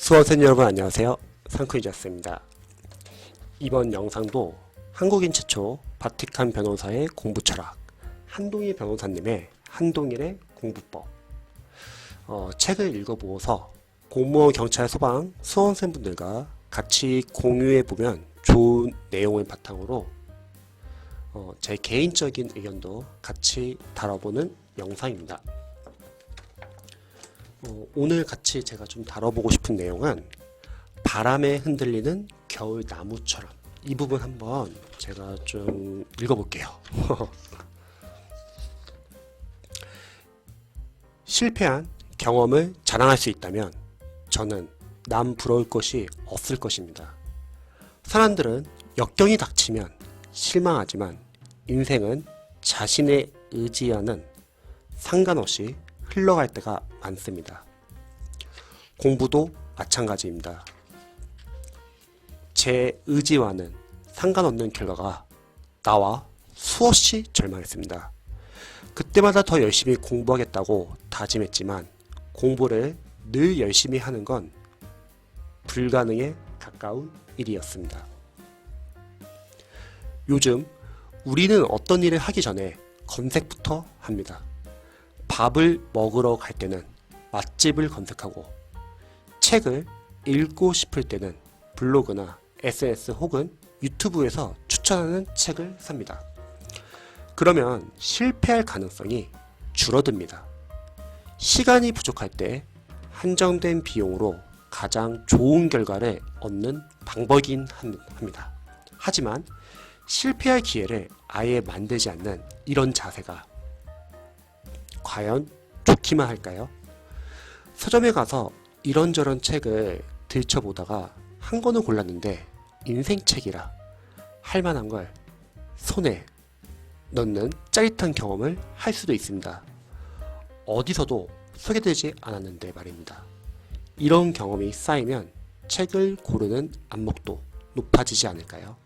수험생 여러분 안녕하세요. 상쿠이자스입니다. 이번 영상도 한국인 최초 바티칸 변호사의 공부 철학 한동일 변호사님의 한동일의 공부법 책을 읽어보아서 공무원, 경찰, 소방, 수험생분들과 같이 공유해보면 좋은 내용을 바탕으로 제 개인적인 의견도 같이 다뤄보는 영상입니다. 오늘 같이 제가 좀 다뤄보고 싶은 내용은 바람에 흔들리는 겨울 나무처럼, 이 부분 한번 제가 좀 읽어볼게요. 실패한 경험을 자랑할 수 있다면 저는 남 부러울 것이 없을 것입니다. 사람들은 역경이 닥치면 실망하지만 인생은 자신의 의지와는 상관없이 흘러갈 때가 많습니다. 공부도 마찬가지입니다. 제 의지와는 상관없는 결과가 나와 수없이 절망했습니다. 그때마다 더 열심히 공부하겠다고 다짐했지만 공부를 늘 열심히 하는 건 불가능에 가까운 일이었습니다. 요즘 우리는 어떤 일을 하기 전에 검색부터 합니다. 밥을 먹으러 갈 때는 맛집을 검색하고 책을 읽고 싶을 때는 블로그나 SNS 혹은 유튜브에서 추천하는 책을 삽니다. 그러면 실패할 가능성이 줄어듭니다. 시간이 부족할 때 한정된 비용으로 가장 좋은 결과를 얻는 방법이긴 합니다. 하지만 실패할 기회를 아예 만들지 않는 이런 자세가 과연 좋기만 할까요? 서점에 가서 이런저런 책을 들춰보다가 한 권을 골랐는데 인생책이라 할 만한 걸 손에 넣는 짜릿한 경험을 할 수도 있습니다. 어디서도 소개되지 않았는데 말입니다. 이런 경험이 쌓이면 책을 고르는 안목도 높아지지 않을까요?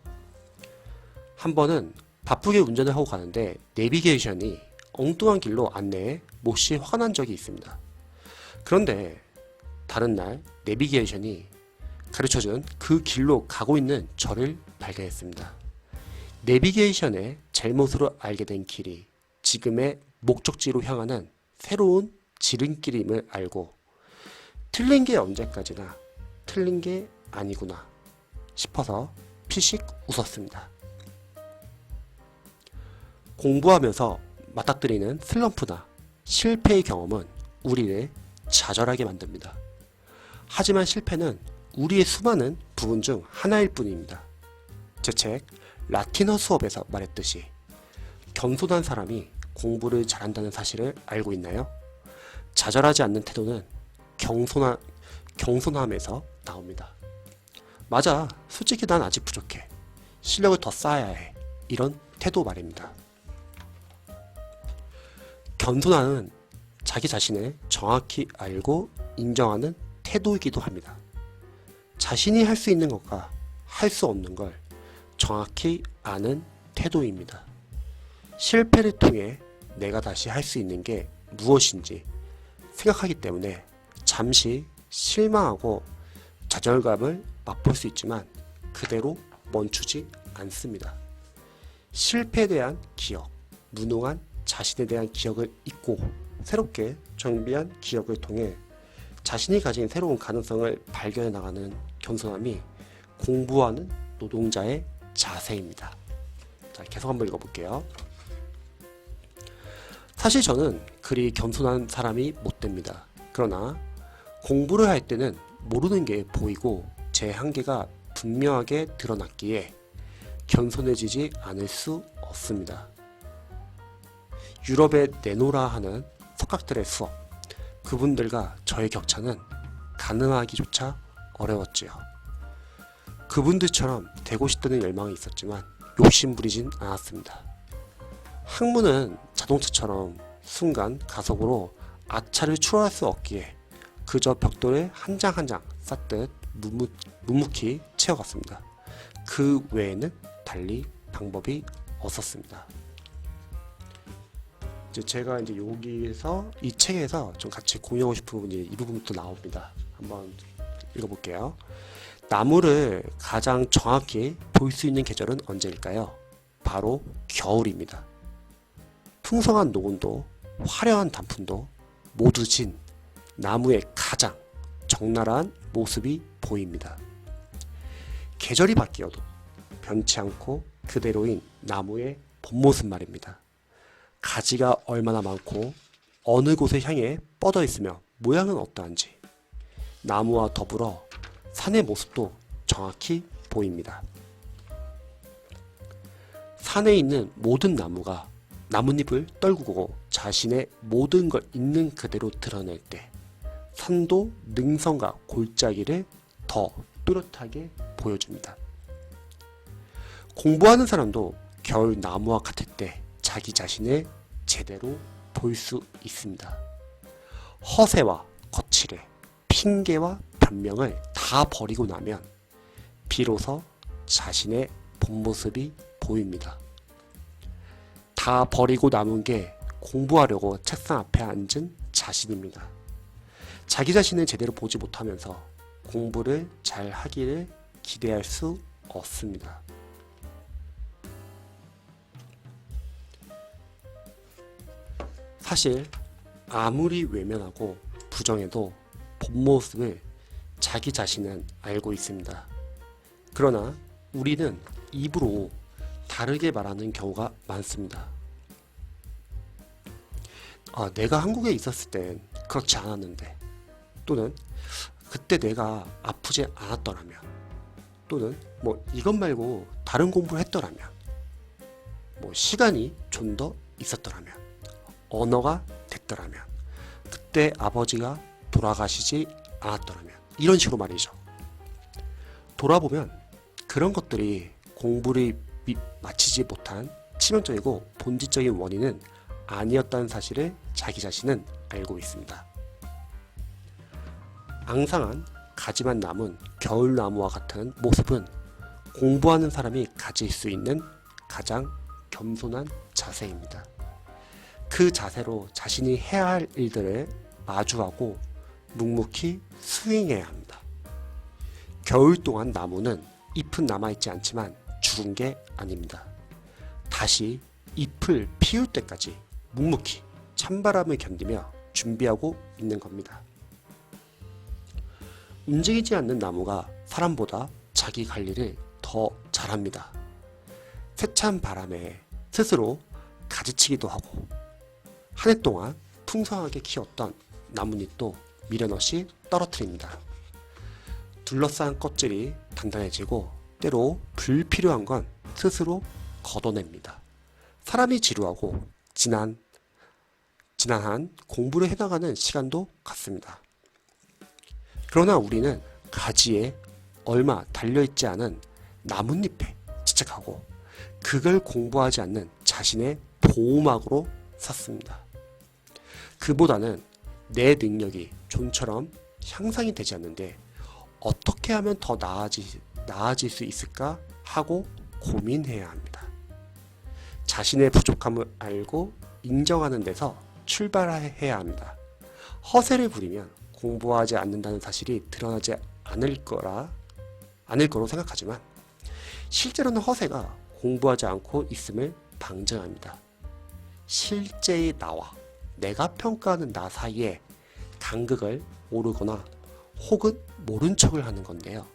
한 번은 바쁘게 운전을 하고 가는데 내비게이션이 엉뚱한 길로 안내해 몹시 화가 난 적이 있습니다. 그런데 다른 날 내비게이션이 가르쳐준 그 길로 가고 있는 저를 발견했습니다. 내비게이션의 잘못으로 알게 된 길이 지금의 목적지로 향하는 새로운 지름길임을 알고 틀린 게 언제까지나 틀린 게 아니구나 싶어서 피식 웃었습니다. 공부하면서 맞닥뜨리는 슬럼프나 실패의 경험은 우리를 좌절하게 만듭니다. 하지만 실패는 우리의 수많은 부분 중 하나일 뿐입니다. 제 책 라틴어 수업에서 말했듯이 겸손한 사람이 공부를 잘한다는 사실을 알고 있나요? 좌절하지 않는 태도는 경손함에서 나옵니다. 맞아, 솔직히 난 아직 부족해. 실력을 더 쌓아야 해. 이런 태도 말입니다. 겸손함은 자기 자신을 정확히 알고 인정하는 태도이기도 합니다. 자신이 할 수 있는 것과 할 수 없는 걸 정확히 아는 태도입니다. 실패를 통해 내가 다시 할 수 있는 게 무엇인지 생각하기 때문에 잠시 실망하고 좌절감을 맛볼 수 있지만 그대로 멈추지 않습니다. 실패에 대한 기억, 무능한 자신에 대한 기억을 잊고 새롭게 정비한 기억을 통해 자신이 가진 새로운 가능성을 발견해 나가는 겸손함이 공부하는 노동자의 자세입니다. 자, 계속 한번 읽어볼게요. 사실 저는 그리 겸손한 사람이 못 됩니다. 그러나 공부를 할 때는 모르는 게 보이고 제 한계가 분명하게 드러났기에 겸손해지지 않을 수 없습니다. 유럽에 내노라 하는 석학들의 수업, 그분들과 저의 격차는 가늠하기조차 어려웠지요. 그분들처럼 되고 싶다는 열망이 있었지만 욕심부리진 않았습니다. 학문은 자동차처럼 순간 가속으로 아차를 추월할 수 없기에 그저 벽돌을 한 장 한 장 쌓듯 묵묵히 채워갔습니다. 그 외에는 달리 방법이 없었습니다. 제가 이제 여기에서 이 책에서 좀 같이 공유하고 싶은 부분이 이 부분부터 나옵니다. 한번 읽어볼게요. 나무를 가장 정확히 볼 수 있는 계절은 언제일까요? 바로 겨울입니다. 풍성한 녹음도 화려한 단풍도 모두 진 나무의 가장 적나라한 모습이 보입니다. 계절이 바뀌어도 변치 않고 그대로인 나무의 본 모습 말입니다. 가지가 얼마나 많고 어느 곳에 향해 뻗어 있으며 모양은 어떠한지 나무와 더불어 산의 모습도 정확히 보입니다. 산에 있는 모든 나무가 나뭇잎을 떨구고 자신의 모든 걸 있는 그대로 드러낼 때 산도 능선과 골짜기를 더 뚜렷하게 보여줍니다. 공부하는 사람도 겨울 나무와 같을 때 자기 자신을 제대로 볼 수 있습니다. 허세와 거칠애, 핑계와 변명을 다 버리고 나면 비로소 자신의 본 모습이 보입니다. 다 버리고 남은 게 공부하려고 책상 앞에 앉은 자신입니다. 자기 자신을 제대로 보지 못하면서 공부를 잘 하기를 기대할 수 없습니다. 사실 아무리 외면하고 부정해도 본 모습을 자기 자신은 알고 있습니다. 그러나 우리는 입으로 다르게 말하는 경우가 많습니다. 내가 한국에 있었을 땐 그렇지 않았는데, 또는 그때 내가 아프지 않았더라면, 또는 이것 말고 다른 공부를 했더라면, 시간이 좀 더 있었더라면, 언어가 됐더라면, 그때 아버지가 돌아가시지 않았더라면, 이런 식으로 말이죠. 돌아보면 그런 것들이 공부를 마치지 못한 치명적이고 본질적인 원인은 아니었다는 사실을 자기 자신은 알고 있습니다. 앙상한 가지만 남은 겨울나무와 같은 모습은 공부하는 사람이 가질 수 있는 가장 겸손한 자세입니다. 그 자세로 자신이 해야 할 일들을 마주하고 묵묵히 수행해야 합니다. 겨울 동안 나무는 잎은 남아있지 않지만 죽은 게 아닙니다. 다시 잎을 피울 때까지 묵묵히 찬바람을 견디며 준비하고 있는 겁니다. 움직이지 않는 나무가 사람보다 자기 관리를 더 잘합니다. 세찬 바람에 스스로 가지치기도 하고 한 해 동안 풍성하게 키웠던 나뭇잎도 미련 없이 떨어뜨립니다. 둘러싼 껍질이 단단해지고 때로 불필요한 건 스스로 걷어냅니다. 사람이 지루하고 지난한 공부를 해나가는 시간도 같습니다. 그러나 우리는 가지에 얼마 달려있지 않은 나뭇잎에 집착하고 그걸 공부하지 않는 자신의 보호막으로 샀습니다. 그보다는 내 능력이 좀처럼 향상이 되지 않는데 어떻게 하면 더 나아질 수 있을까 하고 고민해야 합니다. 자신의 부족함을 알고 인정하는 데서 출발해야 합니다. 허세를 부리면 공부하지 않는다는 사실이 드러나지 않을 거로 생각하지만 실제로는 허세가 공부하지 않고 있음을 방증합니다. 실제의 나와 내가 평가하는 나 사이에 간극을 모르거나 혹은 모른 척을 하는 건데요.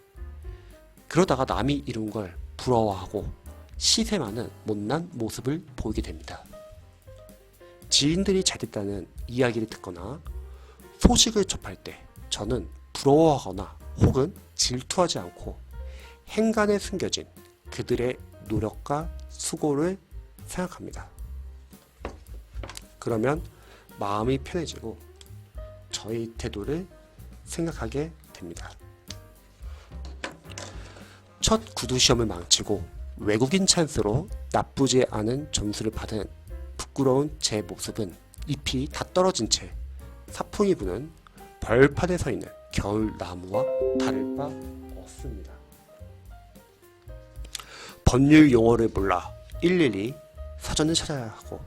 그러다가 남이 이룬 걸 부러워하고 시샘하는 못난 모습을 보이게 됩니다. 지인들이 잘됐다는 이야기를 듣거나 소식을 접할 때 저는 부러워하거나 혹은 질투하지 않고 행간에 숨겨진 그들의 노력과 수고를 생각합니다. 그러면 마음이 편해지고 저의 태도를 생각하게 됩니다. 첫 구두 시험을 망치고 외국인 찬스로 나쁘지 않은 점수를 받은 부끄러운 제 모습은 잎이 다 떨어진 채 사풍이 부는 벌판에 서 있는 겨울 나무와 다를 바 없습니다. 법률 용어를 몰라 일일이 사전을 찾아야 하고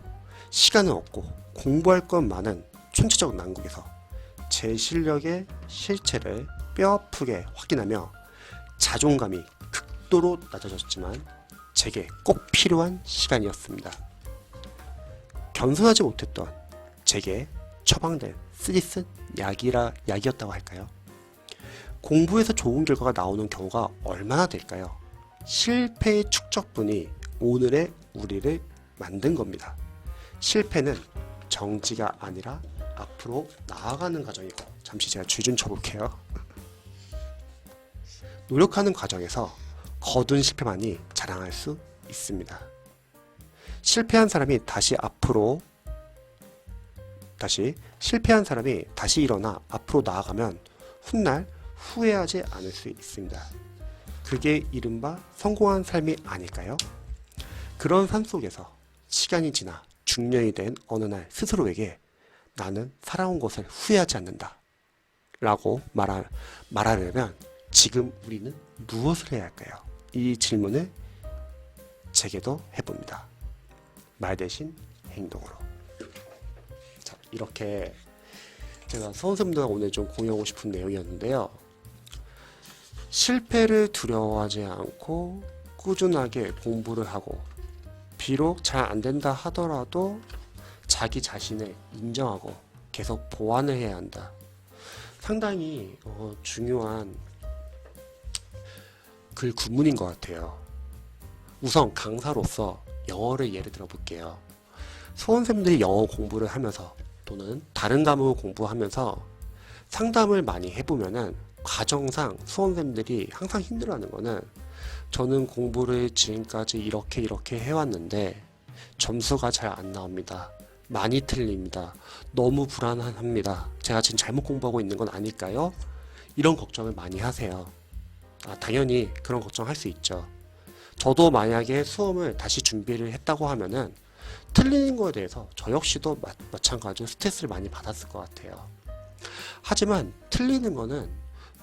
시간은 없고 공부할 것 많은 촌지적 난국에서 제 실력의 실체를 뼈아프게 확인하며 자존감이 극도로 낮아졌지만 제게 꼭 필요한 시간이었습니다. 겸손하지 못했던 제게 처방된 쓰디쓴 약이었다고 할까요? 공부에서 좋은 결과가 나오는 경우가 얼마나 될까요? 실패의 축적분이 오늘의 우리를 만든 겁니다. 실패는 정지가 아니라 앞으로 나아가는 과정이고, 잠시 제가 줄 좀 쳐볼게요. 노력하는 과정에서 거둔 실패만이 자랑할 수 있습니다. 실패한 사람이 다시 일어나 앞으로 나아가면 훗날 후회하지 않을 수 있습니다. 그게 이른바 성공한 삶이 아닐까요? 그런 삶 속에서 시간이 지나 중년이 된 어느 날 스스로에게 나는 살아온 것을 후회하지 않는다 라고 말하려면 지금 우리는 무엇을 해야 할까요? 이 질문을 제게도 해봅니다. 말 대신 행동으로. 자, 이렇게 제가 수험생분들과 오늘 좀 공유하고 싶은 내용이었는데요. 실패를 두려워하지 않고 꾸준하게 공부를 하고, 비록 잘 안 된다 하더라도 자기 자신을 인정하고 계속 보완을 해야 한다. 상당히 중요한 글 구문인 것 같아요. 우선 강사로서 영어를 예를 들어 볼게요. 수험생들이 영어 공부를 하면서 또는 다른 과목을 공부하면서 상담을 많이 해보면은 과정상 수험생들이 항상 힘들어하는 거는, 저는 공부를 지금까지 이렇게 해왔는데 점수가 잘 안 나옵니다. 많이 틀립니다. 너무 불안합니다. 제가 지금 잘못 공부하고 있는 건 아닐까요? 이런 걱정을 많이 하세요. 당연히 그런 걱정할 수 있죠. 저도 만약에 수험을 다시 준비를 했다고 하면은 틀리는 거에 대해서 저 역시도 마찬가지로 스트레스를 많이 받았을 것 같아요. 하지만 틀리는 거는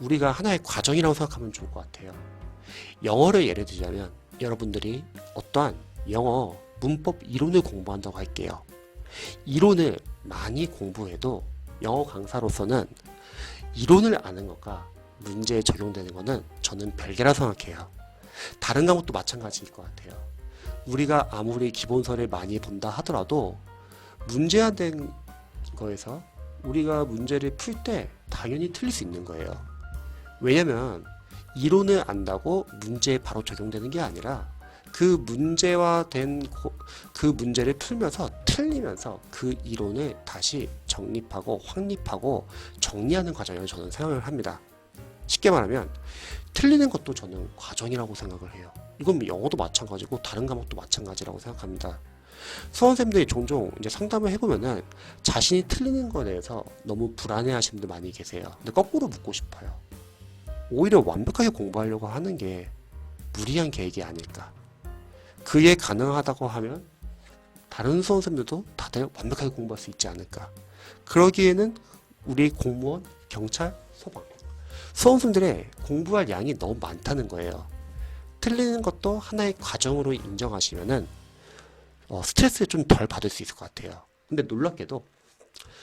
우리가 하나의 과정이라고 생각하면 좋을 것 같아요. 영어를 예를 들자면 여러분들이 어떠한 영어 문법 이론을 공부한다고 할게요. 이론을 많이 공부해도 영어 강사로서는 이론을 아는 것과 문제에 적용되는 것은 저는 별개라 생각해요. 다른 과목도 마찬가지일 것 같아요. 우리가 아무리 기본서를 많이 본다 하더라도 문제화된 거에서 우리가 문제를 풀 때 당연히 틀릴 수 있는 거예요. 왜냐면 이론을 안다고 문제에 바로 적용되는 게 아니라 그 문제화된 그 문제를 풀면서 틀리면서 그 이론을 다시 정립하고 확립하고 정리하는 과정이라고 저는 생각을 합니다. 쉽게 말하면 틀리는 것도 저는 과정이라고 생각을 해요. 이건 영어도 마찬가지고 다른 과목도 마찬가지라고 생각합니다. 수험생들이 종종 이제 상담을 해보면은 자신이 틀리는 것에 대해서 너무 불안해하시는 분들 많이 계세요. 근데 거꾸로 묻고 싶어요. 오히려 완벽하게 공부하려고 하는 게 무리한 계획이 아닐까. 그게 가능하다고 하면 다른 수험생들도 다들 완벽하게 공부할 수 있지 않을까. 그러기에는 우리 공무원, 경찰, 소방 수험생들의 공부할 양이 너무 많다는 거예요. 틀리는 것도 하나의 과정으로 인정하시면은 스트레스를 좀 덜 받을 수 있을 것 같아요. 근데 놀랍게도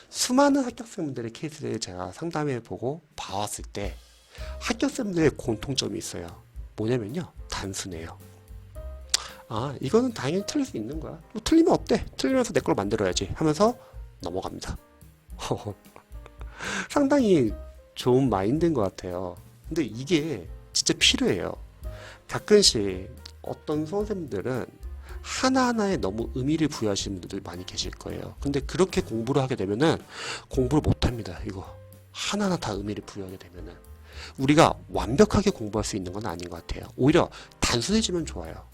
수많은 합격생분들의 케이스를 제가 상담해보고 봐왔을 때 합격생분들의 공통점이 있어요. 뭐냐면요, 단순해요. 이거는 당연히 틀릴 수 있는 거야. 뭐 틀리면 어때? 틀리면서 내 걸로 만들어야지 하면서 넘어갑니다. 상당히 좋은 마인드인 것 같아요. 근데 이게 진짜 필요해요. 가끔씩 어떤 수험생들은 하나하나에 너무 의미를 부여하시는 분들 많이 계실 거예요. 근데 그렇게 공부를 하게 되면은 공부를 못합니다. 이거 하나하나 다 의미를 부여하게 되면은 우리가 완벽하게 공부할 수 있는 건 아닌 것 같아요. 오히려 단순해지면 좋아요.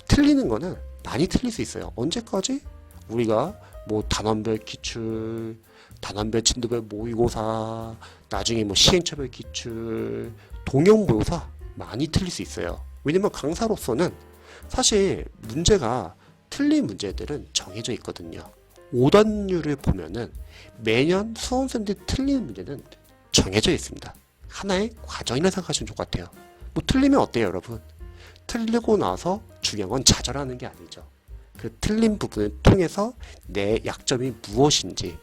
틀리는 거는 많이 틀릴 수 있어요. 언제까지? 우리가 뭐 단원별 기출, 단원별 진도별 모의고사, 나중에 뭐 시행착오별 기출, 동형 모의고사 많이 틀릴 수 있어요. 왜냐면 강사로서는 사실 문제가 틀린 문제들은 정해져 있거든요. 오단율을 보면은 매년 수험생들이 틀리는 문제는 정해져 있습니다. 하나의 과정이라 생각하시면 좋을 것 같아요. 뭐 틀리면 어때요, 여러분? 틀리고 나서 중요한 건 좌절하는 게 아니죠. 그 틀린 부분을 통해서 내 약점이 무엇인지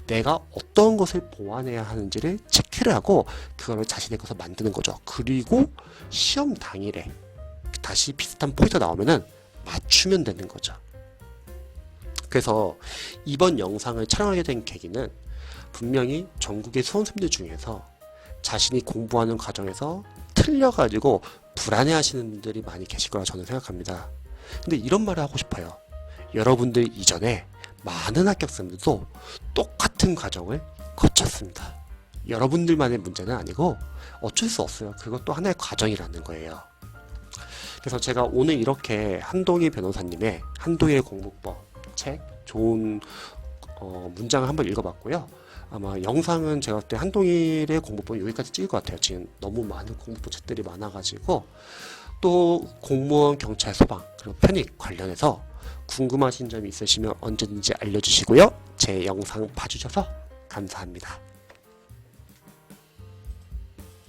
내가 어떤 것을 보완해야 하는지를 체크를 하고 그거를 자신의 것을 만드는 거죠. 그리고 시험 당일에 다시 비슷한 포인트가 나오면은 맞추면 되는 거죠. 그래서 이번 영상을 촬영하게 된 계기는 분명히 전국의 수험생들 중에서 자신이 공부하는 과정에서 틀려가지고 불안해하시는 분들이 많이 계실 거라 저는 생각합니다. 근데 이런 말을 하고 싶어요. 여러분들 이전에 많은 합격생들도 똑같은 과정을 거쳤습니다. 여러분들만의 문제는 아니고 어쩔 수 없어요. 그것도 하나의 과정이라는 거예요. 그래서 제가 오늘 이렇게 한동희 변호사님의 한동희의 공부법 책 좋은 문장을 한번 읽어봤고요. 아마 영상은 제가 그때 한동일의 공부법 여기까지 찍을 것 같아요. 지금 너무 많은 공부법 책들이 많아가지고 또 공무원, 경찰, 소방 그리고 편입 관련해서 궁금하신 점이 있으시면 언제든지 알려주시고요. 제 영상 봐주셔서 감사합니다.